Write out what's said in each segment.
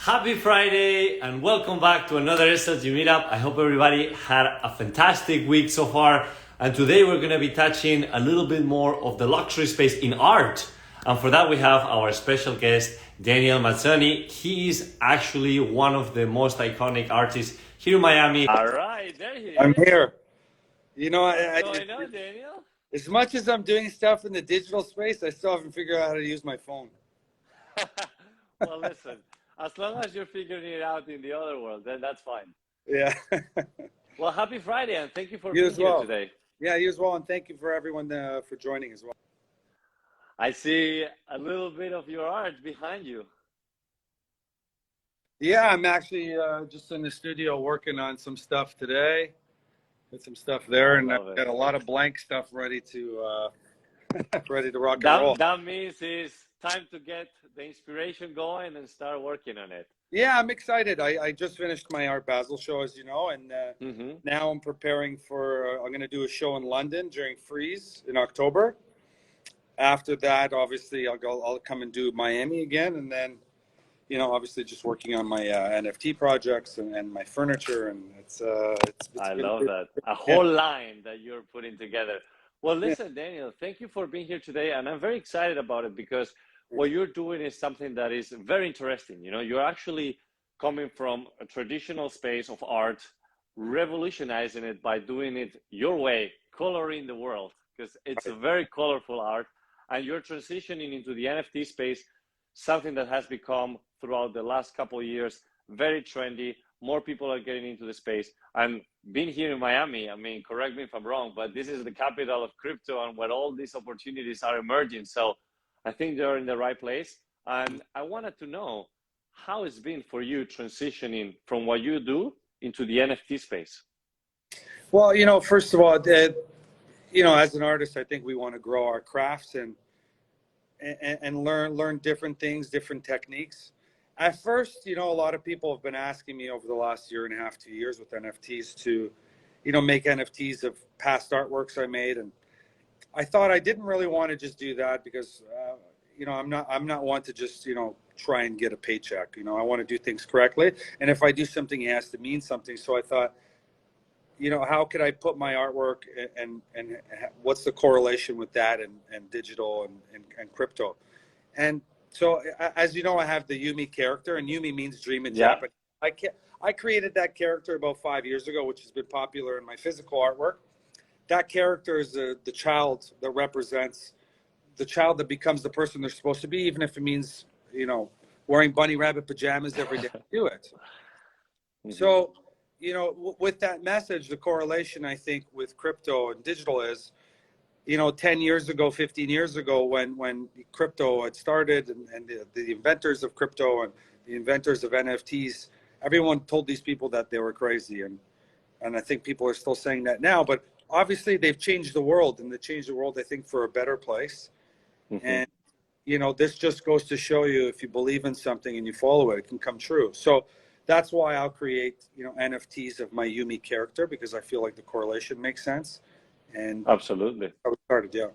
Happy Friday and welcome back to another SLG Meetup. I hope everybody had a fantastic week so far. And today we're going to be touching a little bit more of the luxury space in art. And for that we have our special guest, Daniel Mazzone. He is actually one of the most iconic artists here in Miami. All right, there he is. I'm here. You know, What's going on, Daniel? As much as I'm doing stuff in the digital space, I still haven't figured out how to use my phone. Well, listen, as long as you're figuring it out in the other world, then that's fine. Yeah. Well, happy Friday, and thank you for being here today. Yeah, you as well, and thank you for everyone for joining as well. I see a little bit of your art behind you. Yeah, I'm actually just in the studio working on some stuff today. Got some stuff there, and I've got a lot of blank stuff ready to ready to rock and roll. That means it's time to get the inspiration going and start working on it. Yeah, I'm excited. I just finished my Art Basel show, as you know, and now I'm preparing for, I'm going to do a show in London during Freeze in October. After that, obviously, I'll come and do Miami again, and then, you know, obviously just working on my NFT projects and my furniture, and it's I love that. A whole line that you're putting together. Well, listen, Daniel, thank you for being here today, and I'm very excited about it because what you're doing is something that is very interesting. You know, you're actually coming from a traditional space of art, revolutionizing it by doing it your way, coloring the world, because it's a very colorful art, and you're transitioning into the NFT space, something that has become throughout the last couple of years very trendy. More people are getting into the space, and being here in Miami, I mean, correct me if I'm wrong, but this is the capital of crypto and where all these opportunities are emerging. So I think they're in the right place. And I wanted to know how it's been for you transitioning from what you do into the NFT space. Well, you know, first of all, you know, as an artist, I think we want to grow our crafts and learn different things, different techniques. At first, you know, a lot of people have been asking me over the last year and a half, 2 years with NFTs to, you know, make NFTs of past artworks I made. And I thought I didn't really want to just do that because, you know, I'm not one to just, you know, try and get a paycheck. You know, I want to do things correctly. And if I do something, it has to mean something. So I thought, you know, how could I put my artwork and what's the correlation with that and digital and crypto? And so, as you know, I have the Yumi character, and Yumi means dream in Japanese. I created that character about 5 years ago, which has been popular in my physical artwork. That character is the child that represents the child that becomes the person they're supposed to be, even if it means, you know, wearing bunny rabbit pajamas every day to do it. So, you know, with that message, the correlation, I think, with crypto and digital is, you know, 10 years ago, 15 years ago, when crypto had started and the inventors of crypto and the inventors of NFTs, everyone told these people that they were crazy. And I think people are still saying that now, but obviously they've changed the world, and they changed the world, I think, for a better place. And, you know, this just goes to show you, if you believe in something and you follow it, it can come true. So that's why I'll create, you know, NFTs of my Yumi character, because I feel like the correlation makes sense. And absolutely. I started, yeah.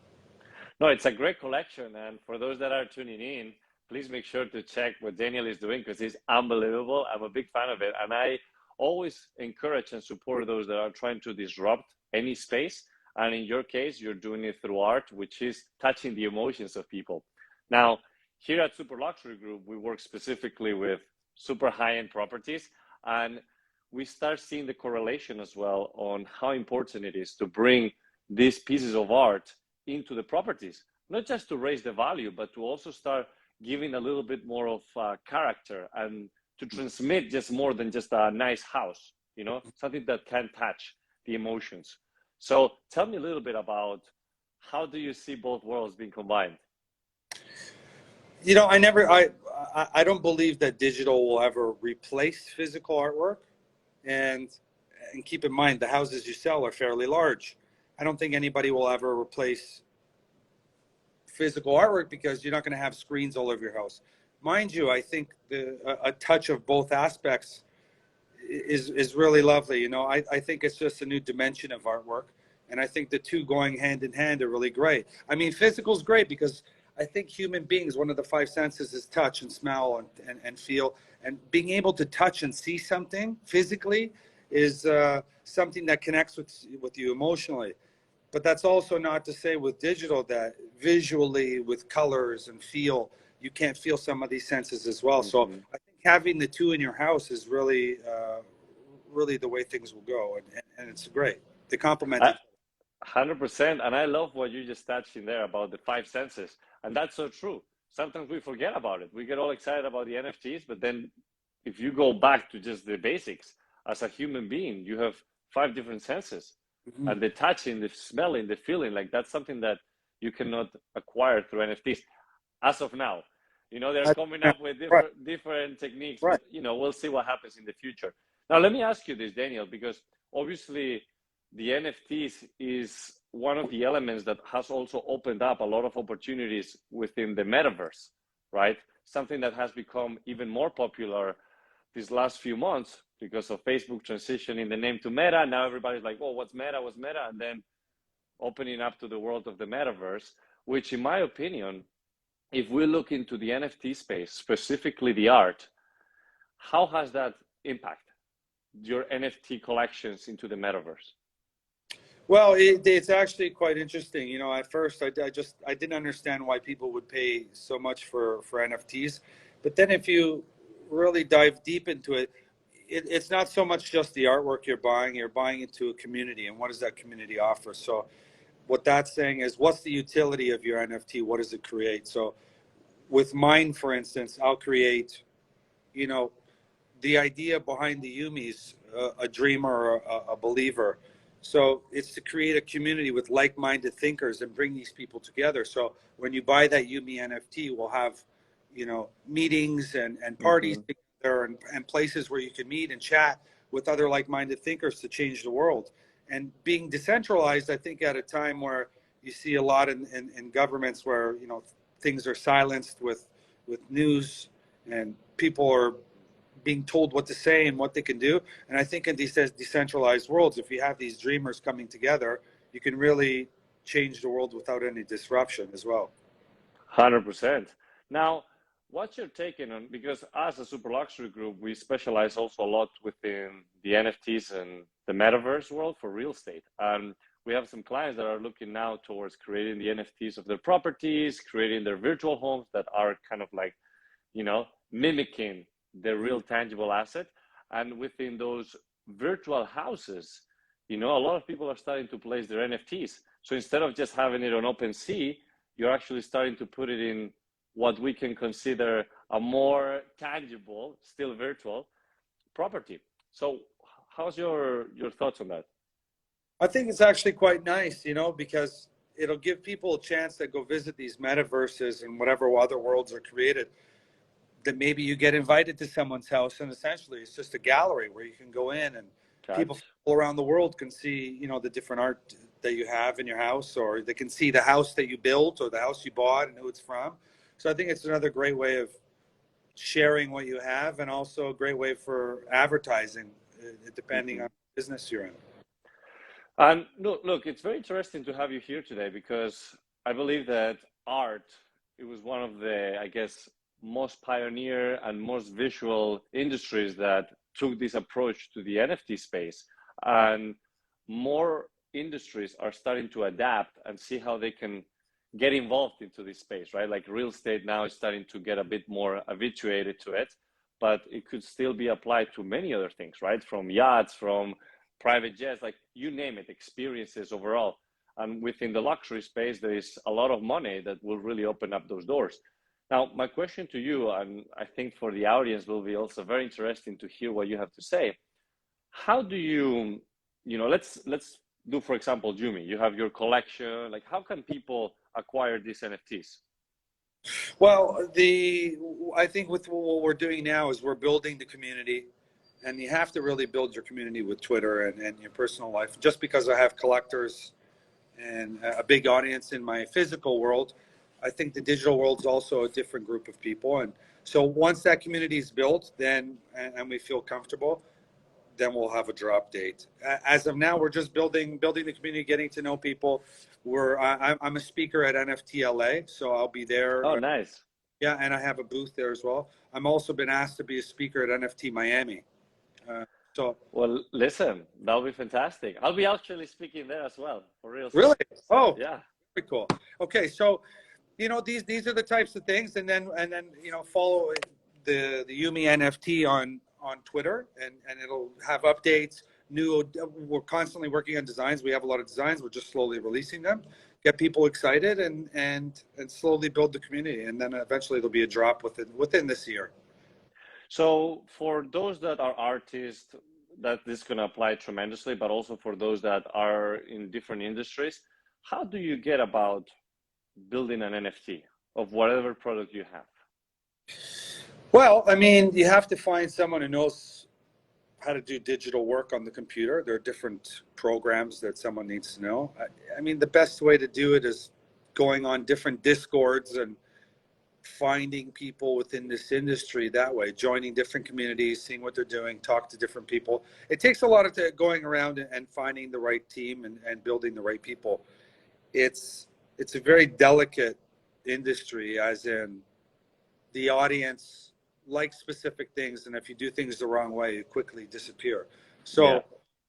No, it's a great collection. And for those that are tuning in, please make sure to check what Daniel is doing, because it's unbelievable. I'm a big fan of it. And I always encourage and support those that are trying to disrupt any space. And in your case, you're doing it through art, which is touching the emotions of people. Now, here at Super Luxury Group, we work specifically with super high-end properties, and we start seeing the correlation as well on how important it is to bring these pieces of art into the properties, not just to raise the value, but to also start giving a little bit more of character and to transmit just more than just a nice house, you know, something that can touch the emotions. So tell me a little bit about how do you see both worlds being combined? You know, I don't believe that digital will ever replace physical artwork. And keep in mind, the houses you sell are fairly large. I don't think anybody will ever replace physical artwork because you're not going to have screens all over your house. Mind you, I think a touch of both aspects is really lovely. You know, I think it's just a new dimension of artwork. And I think the two going hand in hand are really great. I mean, physical is great because I think human beings, one of the five senses is touch and smell and feel. And being able to touch and see something physically is something that connects with you emotionally. But that's also not to say with digital that visually, with colors and feel, you can't feel some of these senses as well. So I think having the two in your house is really, really the way things will go, and it's great. They complement each other. 100%. And I love what you just touched in there about the five senses. And that's so true. Sometimes we forget about it. We get all excited about the NFTs, but then if you go back to just the basics, as a human being, you have five different senses. And the touching, the smelling, the feeling, like that's something that you cannot acquire through NFTs as of now. You know, they're coming up with different techniques, but, you know, we'll see what happens in the future. Now, let me ask you this, Daniel, because obviously the NFTs is one of the elements that has also opened up a lot of opportunities within the metaverse, right? Something that has become even more popular these last few months because of Facebook transitioning the name to Meta. Now everybody's like, oh, what's Meta? What's Meta? And then opening up to the world of the metaverse, which in my opinion, if we look into the NFT space, specifically the art, how has that impacted your NFT collections into the metaverse? Well, it's actually quite interesting. You know, at first I didn't understand why people would pay so much for NFTs. But then if you really dive deep into it, it's not so much just the artwork you're buying into a community, and what does that community offer? So what that's saying is, what's the utility of your NFT? What does it create? So with mine, for instance, I'll create, you know, the idea behind the Yumi's, a dreamer, a believer. So it's to create a community with like-minded thinkers and bring these people together. So when you buy that Yumi NFT, we'll have, you know, meetings and parties together and places where you can meet and chat with other like-minded thinkers to change the world. And being decentralized, I think at a time where you see a lot in governments where, you know, things are silenced with news and people are being told what to say and what they can do. And I think in these decentralized worlds, if you have these dreamers coming together, you can really change the world without any disruption as well. 100%. Now, what's your take on, because as a super luxury group, we specialize also a lot within the NFTs and the metaverse world for real estate. And we have some clients that are looking now towards creating the NFTs of their properties, creating their virtual homes that are kind of like, you know, mimicking the real tangible asset. And within those virtual houses, you know, a lot of people are starting to place their NFTs. So instead of just having it on OpenSea, you're actually starting to put it in what we can consider a more tangible, still virtual property. So how's your thoughts on that? I think it's actually quite nice, you know, because it'll give people a chance to go visit these metaverses and whatever other worlds are created, that maybe you get invited to someone's house and essentially it's just a gallery where you can go in and people around the world can see, you know, the different art that you have in your house, or they can see the house that you built or the house you bought and who it's from. So I think it's another great way of sharing what you have, and also a great way for advertising, depending on the business you're in. And look, it's very interesting to have you here today, because I believe that art, it was one of the, I guess, most pioneer and most visual industries that took this approach to the NFT space. And more industries are starting to adapt and see how they can get involved into this space, right? Like real estate now is starting to get a bit more habituated to it, but it could still be applied to many other things, right? From yachts, from private jets, like you name it, experiences overall. And within the luxury space, there is a lot of money that will really open up those doors. Now, my question to you, and I think for the audience will be also very interesting to hear what you have to say. How do you, you know, let's do, for example, Yumi, you have your collection, like how can people acquire these NFTs? Well, I think with what we're doing now is we're building the community, and you have to really build your community with Twitter and your personal life. Just because I have collectors and a big audience in my physical world, I think the digital world is also a different group of people. And so once that community is built, then, and we feel comfortable, then we'll have a drop date. As of now, we're just building the community, getting to know people. I'm a speaker at NFT LA, so I'll be there. Oh, nice. Yeah, and I have a booth there as well. I'm also been asked to be a speaker at NFT Miami. So Well, listen, that'll be fantastic. I'll be actually speaking there as well, for real soon. really, So oh, yeah. very cool. Okay, so these are the types of things, and then follow the Yumi NFT on Twitter, and it'll have updates. We're constantly working on designs. We have a lot of designs. We're just slowly releasing them, get people excited, and slowly build the community, and then eventually there'll be a drop within this year. So for those that are artists, that this is going to apply tremendously, but also for those that are in different industries, how do you get about building an NFT of whatever product you have? Well, I mean, you have to find someone who knows how to do digital work on the computer. There are different programs that someone needs to know. I mean, the best way to do it is going on different Discords and finding people within this industry that way, joining different communities, seeing what they're doing, talk to different people. It takes a lot of going around and finding the right team and building the right people. It's a very delicate industry, as in the audience likes specific things, and if you do things the wrong way, you quickly disappear. So yeah,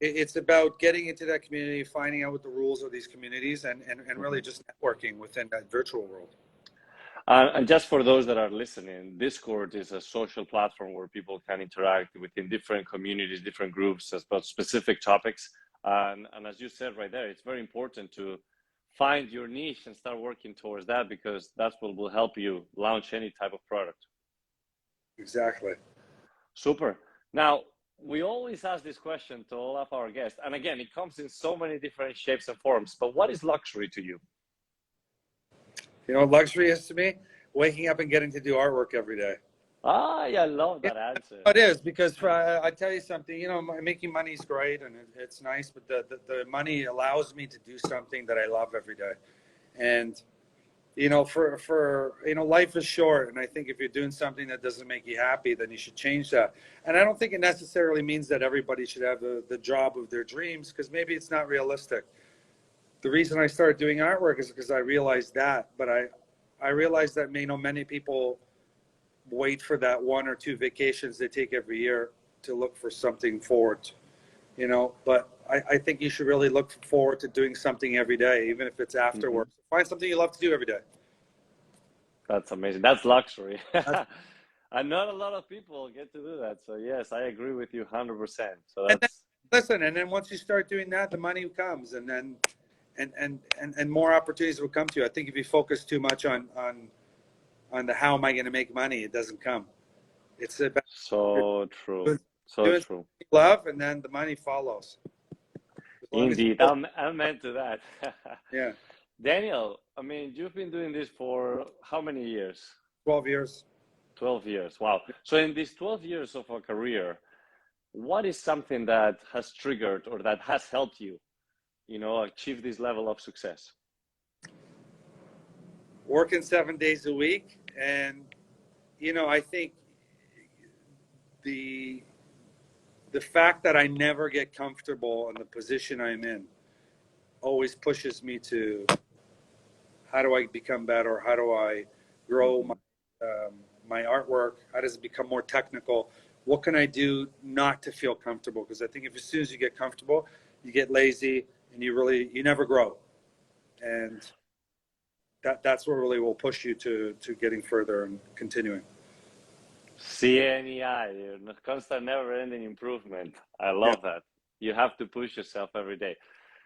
it's about getting into that community, finding out what the rules of these communities, and really just networking within that virtual world. And just for those that are listening, Discord is a social platform where people can interact within different communities, different groups about specific topics. And as you said right there, it's very important to find your niche and start working towards that, because that's what will help you launch any type of product. Exactly. Super. Now, we always ask this question to all of our guests. And again, it comes in so many different shapes and forms, but what is luxury to you? You know what luxury is to me? Waking up and getting to do artwork every day. Ah, yeah, I love that answer. It is, because I tell you something, making money is great and it's nice, but the money allows me to do something that I love every day. And, life is short. And I think if you're doing something that doesn't make you happy, then you should change that. And I don't think it necessarily means that everybody should have the job of their dreams, because maybe it's not realistic. The reason I started doing artwork is because I realized that, but I realized that, many people wait for that 1 or 2 vacations they take every year to look for something forward, but I think you should really look forward to doing something every day, even if it's after work. Find something you love to do every day. That's amazing. That's luxury. And not a lot of people get to do that. So yes, I agree with you 100%. So that's... And then once you start doing that, the money comes, and then and more opportunities will come to you. I think if you focus too much on the how am I going to make money, it doesn't come. It's about so true. So true. Love, and then the money follows. Indeed, I'm into that. Yeah. Daniel, I mean, you've been doing this for how many years? 12 years. 12 years. Wow. So in these 12 years of a career, what is something that has triggered or that has helped you, achieve this level of success? Working 7 days a week. And, I think the fact that I never get comfortable in the position I'm in always pushes me to, how do I become better? How do I grow my artwork? How does it become more technical? What can I do not to feel comfortable? Because I think as soon as you get comfortable, you get lazy and you never grow. And that's what really will push you to getting further and continuing. CNEI, constant never-ending improvement. I love that. You have to push yourself every day.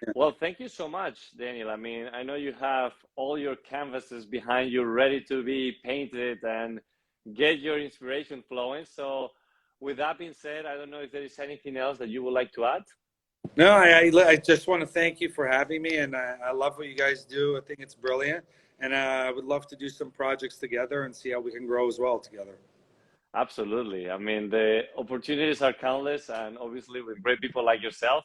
Yeah. Well, thank you so much, Daniel. I mean, I know you have all your canvases behind you ready to be painted and get your inspiration flowing. So with that being said, I don't know if there is anything else that you would like to add. No, I just want to thank you for having me, and I love what you guys do. I think it's brilliant, and I would love to do some projects together and see how we can grow as well together. Absolutely. I mean, the opportunities are countless, and obviously with great people like yourself,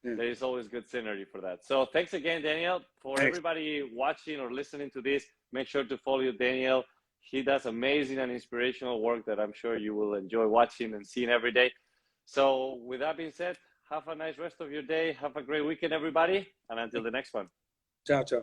there is always good synergy for that. So thanks again, Daniel. For everybody watching or listening to this, make sure to follow Daniel. He does amazing and inspirational work that I'm sure you will enjoy watching and seeing every day. So with that being said, have a nice rest of your day. Have a great weekend, everybody. And until the next one. Ciao, ciao.